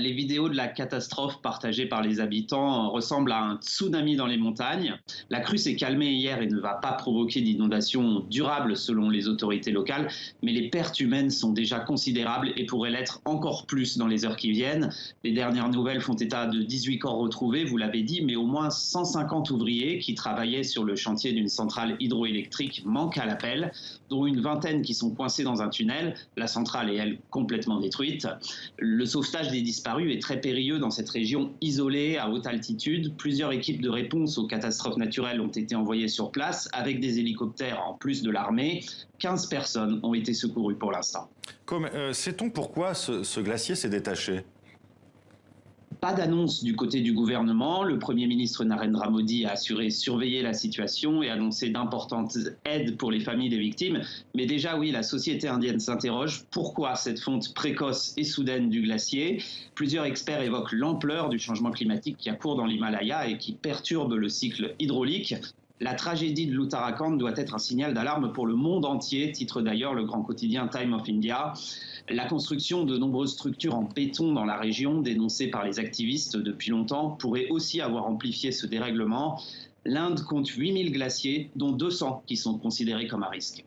les vidéos de la catastrophe partagées par les habitants ressemblent à un tsunami dans les montagnes. La crue s'est calmée hier et ne va pas provoquer d'inondations durables selon les autorités locales, mais les pertes humaines sont déjà considérables et pourraient l'être encore plus dans les heures qui viennent. Les dernières nouvelles font état de 18 corps retrouvés, vous l'avez dit, mais au moins 150 ouvriers qui travaillaient sur le chantier d'une centrale hydroélectrique manquent à l'appel, dont une vingtaine qui sont coincés dans un tunnel. La centrale est, elle, complètement détruite. Le sauvetage des disparus est très périlleux dans cette région isolée, à haute altitude. Plusieurs équipes de réponse aux catastrophes naturelles ont été envoyées sur place avec des hélicoptères en plus de l'armée. 15 personnes ont été secourues pour l'instant. Sait-on pourquoi ce glacier s'est détaché? Pas d'annonce du côté du gouvernement. Le Premier ministre Narendra Modi a assuré surveiller la situation et annoncé d'importantes aides pour les familles des victimes. Mais déjà, oui, la société indienne s'interroge. Pourquoi cette fonte précoce et soudaine du glacier? Plusieurs experts évoquent l'ampleur du changement climatique qui a cours dans l'Himalaya et qui perturbe le cycle hydraulique. La tragédie de l'Uttarakhand doit être un signal d'alarme pour le monde entier, titre d'ailleurs le grand quotidien Time of India. La construction de nombreuses structures en béton dans la région, dénoncée par les activistes depuis longtemps, pourrait aussi avoir amplifié ce dérèglement. L'Inde compte 8000 glaciers, dont 200 qui sont considérés comme à risque.